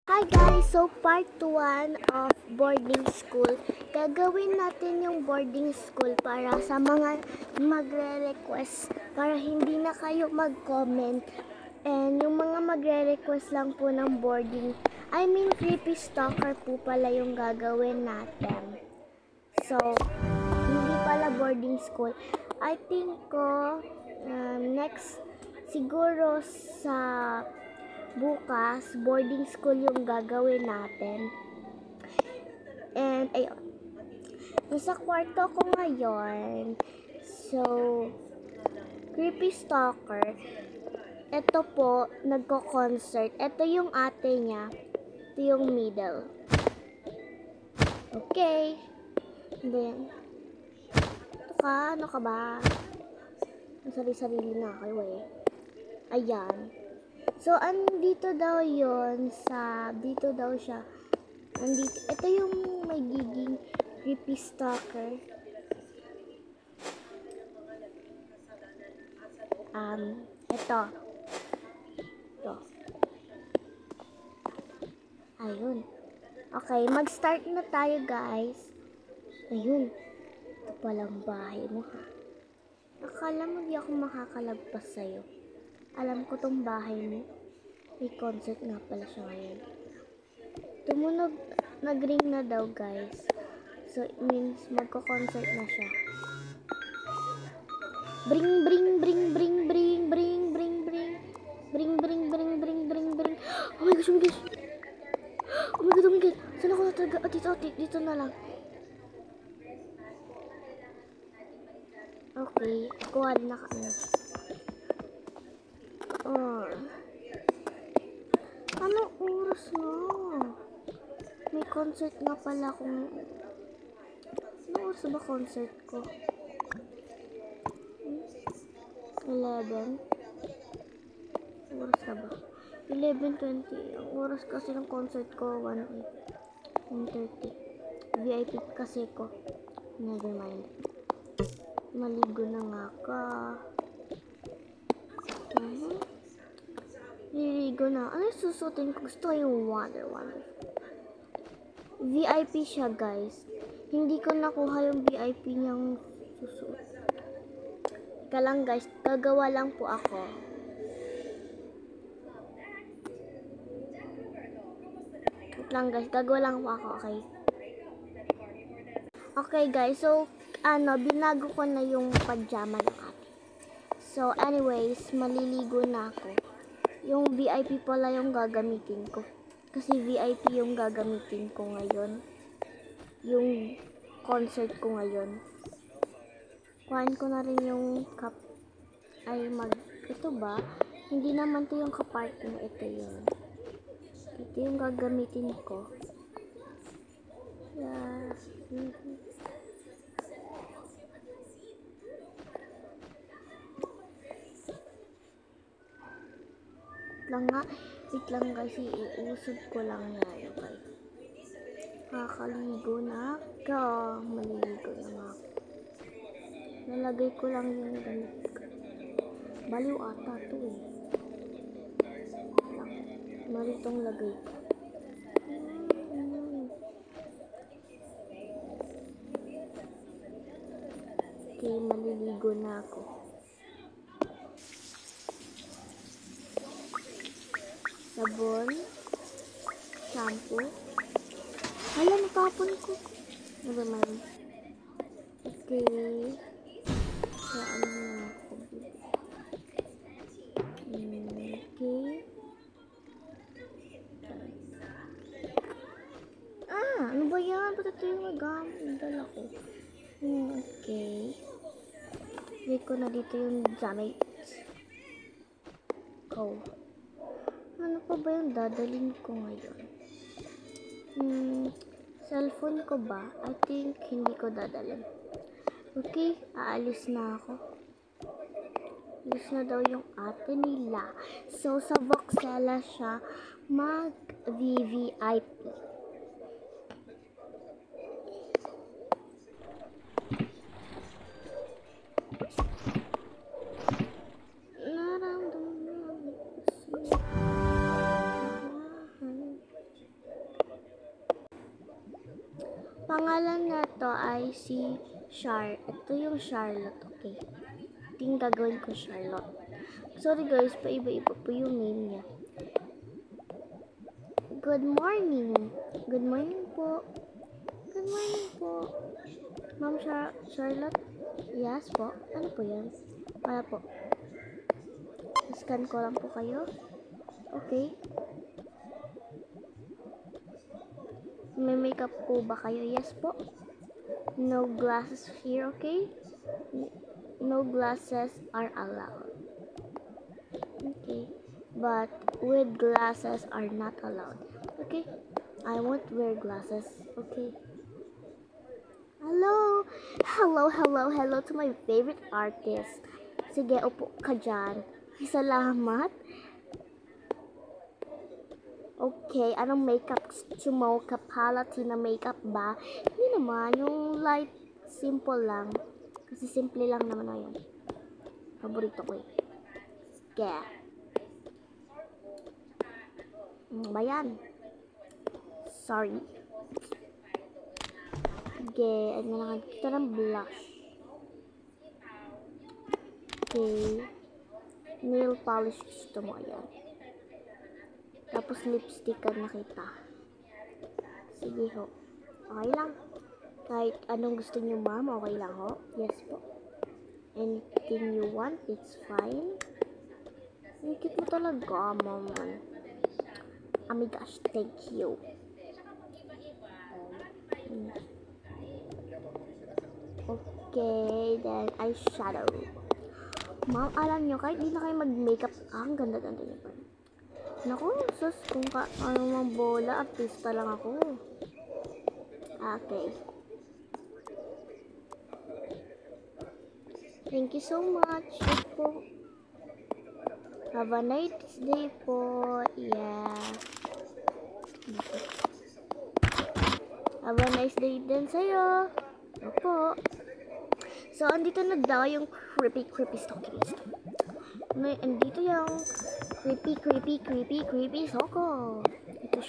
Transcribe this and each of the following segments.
Hi guys! So part 1 of boarding school. Gagawin natin yung boarding school para sa mga magre-request para hindi na kayo mag-comment. And yung mga magre-request lang po ng boarding, creepy stalker po pala yung gagawin natin. So, hindi pala boarding school. I think next siguro sa bukas, boarding school yung gagawin natin. And, ayun. Nasa kwarto ko ngayon. So, creepy stalker. Ito po, nagko-concert. Ito yung ate niya. Ito yung middle. Okay. Then, ito ka, ano ka ba? Sarili-sarili na kayo eh. Ayan. So, andito daw yon dito daw siya. Andito, ito yung magiging creepy stalker. Ito. Ayun. Okay, mag-start na tayo guys. Ayun. Ito palang bahay mo ha. Akala mo di ako makakalagpas sa'yo. Alam ko tong bahay mo. May concert nga pala siya ngayon. Tumunog, nag-ring na daw guys. So it means magko-concert na siya. Bring, bring, bring, bring, bring, bring, bring, bring. Bring, bring, bring, bring, bring, bring. Oh my gosh, oh my gosh. Oh my god, oh my god. Saan ako nataga? Dito na lang. Okay, kuha na ka. Anong oras na? May concert nga pala kung... Anong oras ba concert ko? 11? Oras na ba? 11:20. Ang oras kasi ng concert ko, 1:30. VIP kasi ko. Never mind. Maligo na nga ka. Liligo na. Ano yung susutin ko? Gusto ko yung Wonder. VIP siya, guys. Hindi ko nakuha yung VIP niyang susuot. Teka lang, guys. Gagawa lang po ako. Wait lang, guys. Gagawa lang po ako, okay? Okay, guys. So, binago ko na yung pajama ng ate. So, anyways, maliligo na ako. Yung VIP pala yung gagamitin ko. Kasi VIP yung gagamitin ko ngayon. Yung concert ko ngayon. Kuhain ko na rin yung cup. Ito ba? Hindi naman to yung kapart mo. Ito yun. Ito yung gagamitin ko. Yeah. Wait lang guys, iusod ko lang yan, okay? Kakaligo na ako. Maliligo na nga ako. Nalagay ko lang yung damit ko. Baliw ata to eh. Maritong lagay ko. Okay, maliligo na ako. Sabon, shampoo. Hala, natapon ko. Never mind. Okay. Saan na ako? Okay. Ano ba yan? Ba't ito yung nagamit? Dala ko. Okay. Wait ko na dito yung damit. Go. Ano pa ba yung dadalhin ko ngayon? Cellphone ko ba? I think hindi ko dadalhin. Okay, aalis na ako. Alis na daw yung ate nila. So, sa Voxella siya mag-VVIP. Pangalan na to ay si Ito yung Charlotte, okay? Ito yung gagawin ko, Charlotte. Sorry guys, paiba-iba po yung name niya. Good morning. Good morning po. Good morning po. Ma'am Charlotte? Yes po. Ano po yan? Wala po. Scan ko lang po kayo. Okay. May makeup po ba kayo? Yes po. No glasses here, okay? No glasses are allowed. Okay. But with glasses are not allowed. Okay? I won't wear glasses. Okay. Hello! Hello to my favorite artist. Sige, upo ka dyan. Salamat. Okay, anong makeup gusto mo? Kapalati na makeup ba? Hindi naman, yung light, simple lang. Kasi simple lang naman na yun. Paborito ko eh. Sige. Ba yan? Sorry. Sige, ano lang kita ng blush. Okay. Nail polish gusto mo, ayan. Tapos lipstick ka nakita. Sige ho. Okay lang. Kahit anong gusto niyo ma'am, okay lang ho. Yes po. Anything you want, it's fine. Ang cute mo talaga, ma'am. Oh my gosh, thank you. Okay, then eyeshadow. Ma'am, alam nyo, kahit di na kayo mag-makeup, ang ganda-ganda nyo pa. Naku, sus, kung ano mang bola, artista lang ako. Okay. Thank you so much. Po. Have a nice day po. Yeah. Have a nice day din sa'yo. Opo. So, andito na daw yung creepy stalkers. Andito yung creepy soko. Ito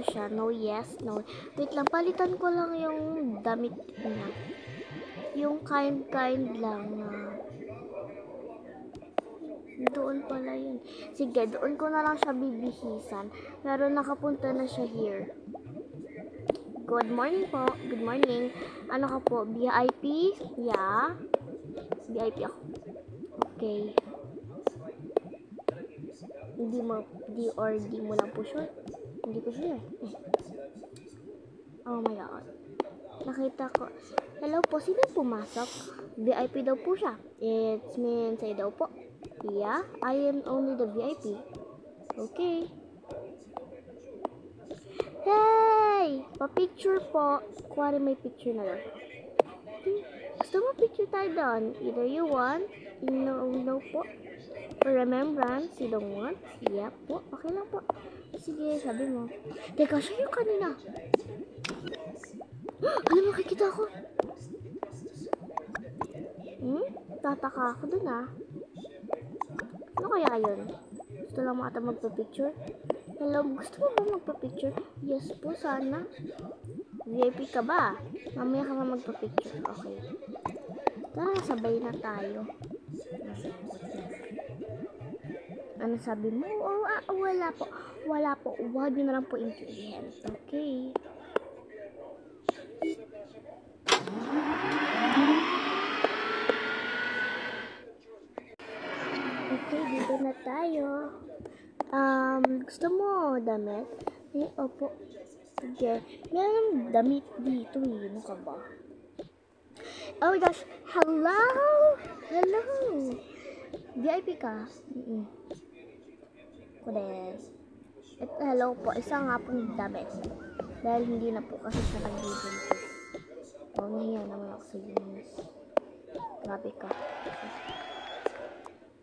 siya. No, yes, no. Wait lang, palitan ko lang yung damit niya. Yung kind lang na. Doon pala yun. Sige, doon ko na lang siya bibihisan. Pero nakapunta na siya here. Good morning po. Good morning. Ano ka po? VIP? Yeah. VIP ako. Okay. Di mo lang po sure? Hindi ko sure. Oh my god. Nakita ko. Hello po, sino pumasok? VIP daw po siya. It's me, say daw po. Yeah, I am only the VIP. Okay. Hey! Pa-picture po. Kuwari may picture na lang. Gusto mo picture tayo doon? Either you want, no po. For remembrance, you don't want? Yeah po, okay lang po. Sige, sabi mo. Teka, siya yung kanina. Alam mo, makikita ako. Tataka ako dun ah. Ano kaya yun? Gusto lang mo ata magpa-picture? Hello, gusto mo ba magpa-picture? Yes po, sana. VIP ka ba? Mamaya ka ba magpa-picture? Okay. Tara, sabay na tayo. Ano sabi mo? Oh, wala po. Wala po. Huwag nyo na lang po intindihan. Okay. Okay, dito na tayo. Gusto mo damit? Eh, opo. Sige. Meron damit dito eh. Ano ka ba? Oh my gosh. Hello! Hello! VIP ka? Kudes. Hello po. Isa nga pong damit. Dahil hindi na po kasi siya nag-buntis. Oh, nahiya naman ako sa Eunice. Grabe ka.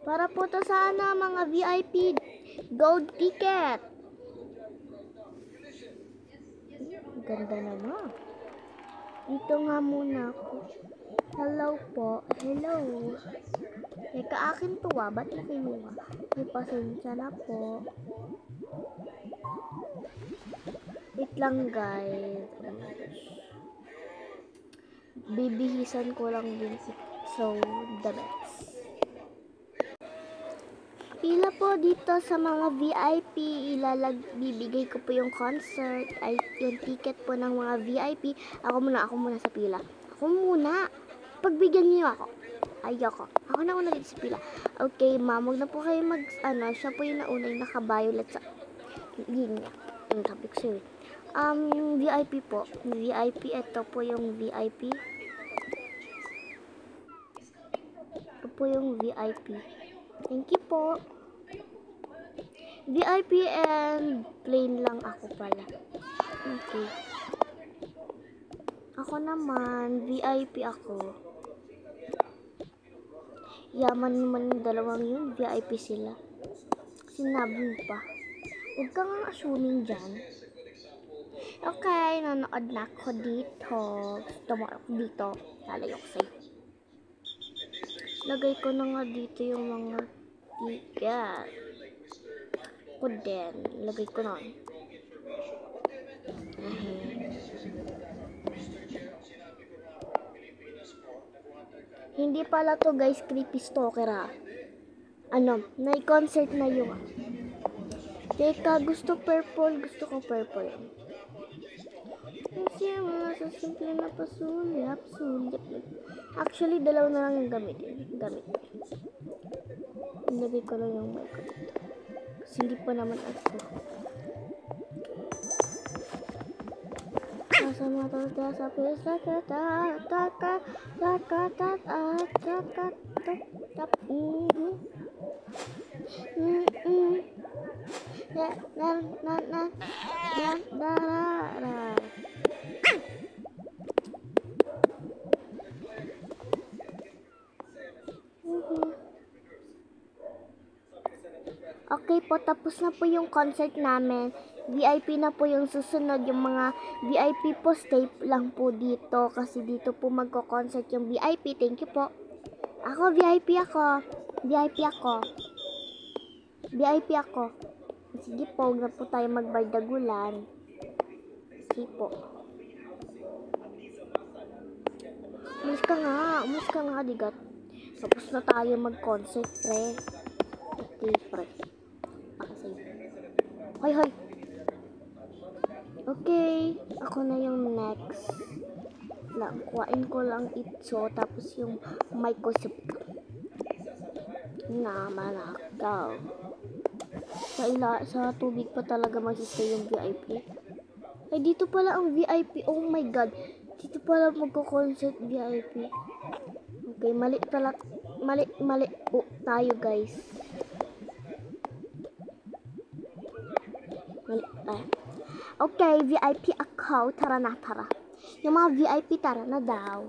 Para po to sana mga VIP gold ticket. Ganda naman. Dito nga muna ako. Hello po. Hello. Teka, akin to ah. Ba't nakinuha? May pasensya na po. Wait lang guys. Oh my gosh. bibihisan ko lang din. So, the best. Pila po dito sa mga VIP, bibigay ko po yung concert, ay yung ticket po ng mga VIP. Ako muna sa pila. Ako muna. Pagbigyan niyo ako. Ayoko. Ako na una dito sa pila. Okay, ma'am, wag na po kayo siya po yung nauna yung naka-violet sa linya. Yung topic sir. VIP po. VIP, ito po yung VIP. Ito po yung VIP. Thank you po. VIP and plain lang ako pala. Okay. Ako naman, VIP ako. Yaman naman yung dalawang yun, VIP sila. Sinabi mo pa. Huwag kang assuming dyan. Okay, nanood na ako dito. Gusto mo ako dito. Lalayo ko sa'yo. Lagay ko na nga dito yung mga ticket. Ko din. Lagay ko na. Hindi pala to guys, creepy stalker ha. Concert na yung. Teka, gusto ko purple. Kasi mga sa simple na pasulyap. Actually, dalawa na lang yung gamit. Nilagay ko lang yung mic ko dito. Kasi hindi pa naman ako. Sa mata sa pesa Okay po, tapos na po yung concert namin. VIP na po yung susunod. Yung mga VIP po, stay lang po dito. Kasi dito po magko-concert yung VIP. Thank you po. Ako, VIP ako. Sige po, huwag na po tayo magbardagulan. Sige po. Umalis ka nga, digat. Tapos na tayo mag-concert, pre. Okay, pre. Hoy. Okay, ako na yung next. Kuhain ko lang ito, tapos yung mic ko namanakaw. Sa tubig pa talaga magsistay yung VIP. Ay, dito pala ang VIP. Oh my God. Dito pala magko-concert VIP. Okay, mali po tayo, guys. Okay, VIP ako. Tara na. Yung mga VIP, tara na daw.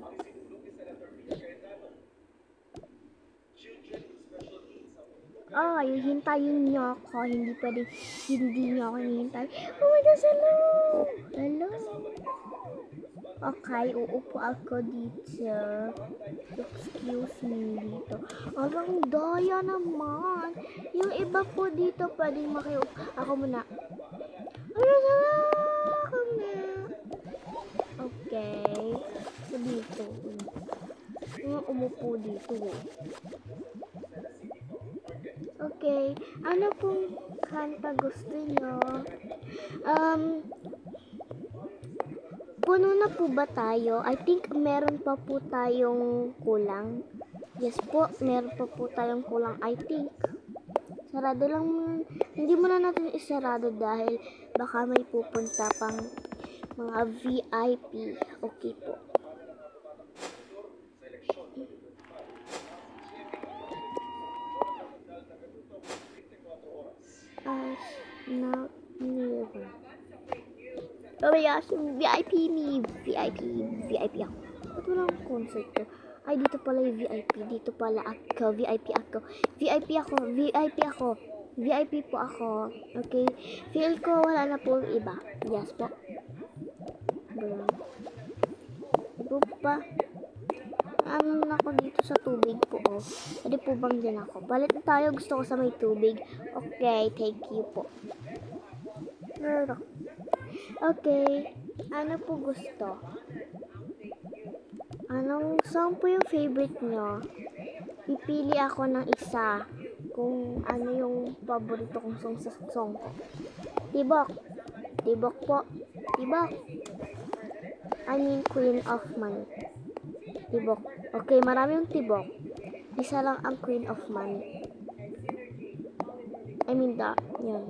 Hintayin niyo ako. Hindi pwede, hindi niyo ako hinihintay. Oh my gosh, hello. Okay, uupo ako dito. Excuse me dito. Ang daya naman. Yung iba po dito, pwedeng makiupo. Ako muna. Okay. So, dito. Umupo dito. Okay. Ano pong kanta gusto nyo? Puno na po ba tayo? I think meron pa po tayong kulang. Yes po, meron pa po tayong kulang. I think. Sarado lang. Hindi muna natin isarado dahil baka may pupunta pang mga VIP. Okay po. Not never. Oh my gosh, VIP ako. Ba't walang concert to? Ay, dito pala yung VIP. Dito pala ako. VIP po ako. Okay. Feel ko wala na po iba. Yes po. Iba pa. Ako dito sa tubig po. Pwede po bang dyan ako? Palit na tayo. Gusto ko sa may tubig. Okay. Thank you po. Okay. Ano po gusto? Anong song po yung favorite nyo? Pipili ako ng isa kung ano yung paborito kong song ko. Tibok. Tibok po. Tibok. I mean Queen of Money. Tibok. Okay, marami yung tibok. Isa lang ang Queen of Money. I mean yun.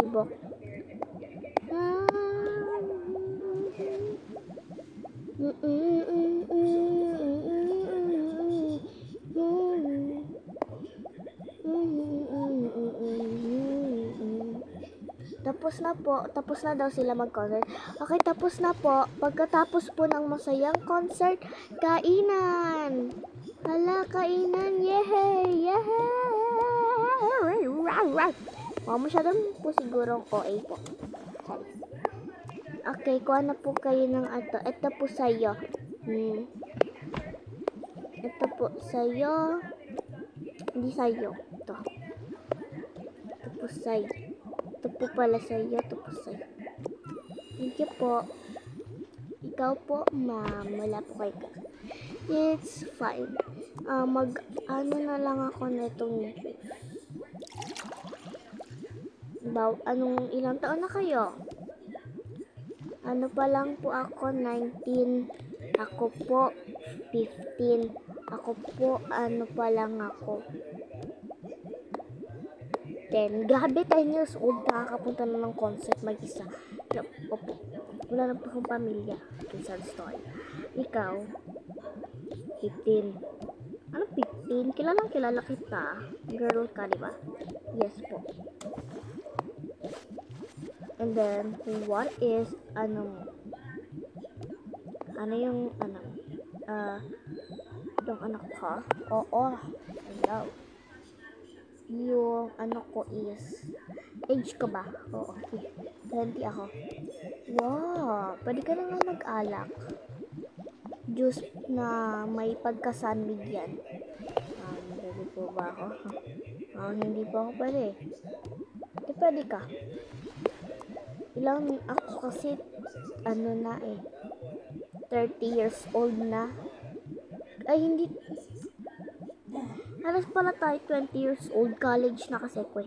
Tibok. Tapos na daw sila mag-concert. Okay, tapos na po. Pagkatapos po ng masayang concert, kainan. Hala, kainan. Yehey! Yehey! Masyadong po sigurong OA po. Sorry. Okay, kuha na po kayo ng ato. Ito po sa'yo. Ito po sa'yo. Hindi sa'yo. Ito. Ito po sa'yo. Ito po pala sa'yo. Ito po sa'yo. Thank you po. Ikaw po, ma'am. Wala po kayo. It's fine. Ano na lang ako na itong ilang taon na kayo? Ano pa lang po ako, 19. Ako po, 15. Ako po, ano pa lang ako, 10. Grabe, 10 years old. Nakakapunta na ng concert mag-isa. Opo. Wala na po akong pamilya. Okay, sad story. Ikaw, 15. Ano 15? Kilala kita. Girl ka, diba? Yes po. And then, what is, yung anak ka? Oo. Hello. Yung ko is, age ko ba? Oo. 20 ako. Wow. Pwede ka na nga mag-alak. Juice na may pagkasanmig yan. Pwede po ba ako? Hindi po ako pwede. Pwede ka. Ilang ako kasi, 30 years old na. Ay, hindi. Halos pala tayo 20 years old. College na kasi ko.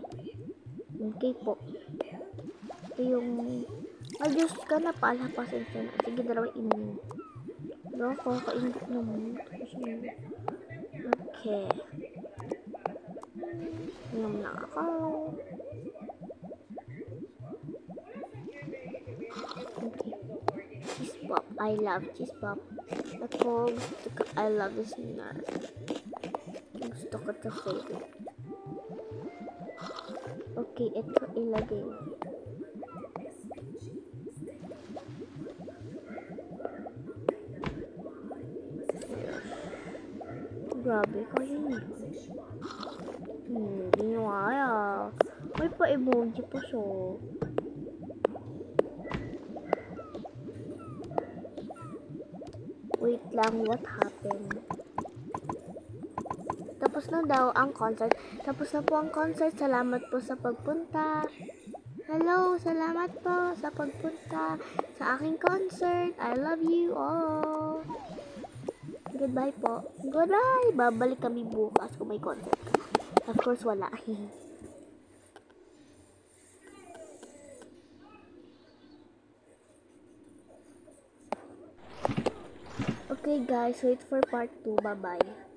Okay po. Ito yung, Diyos ka na pala, pasensya na. Sige, dalawang inumin. Pero ako, kainit naman. Okay. Inom na ako. Okay. Cheese pop. I love cheese pop. Ako, I love this nut. Gusto ko ito favorite. Okay, ito ilagay. Grabe, kaya nyo. Hindi nyo kaya. May pa-emoji po siya. Wait lang, what happened? Tapos na daw ang concert. Tapos na po ang concert. Salamat po sa pagpunta. Hello, salamat po sa pagpunta sa aking concert. I love you all. Goodbye po. Goodbye. Babalik kami bukas kung may concert. Of course, wala. Okay guys, wait for part 2. Bye-bye.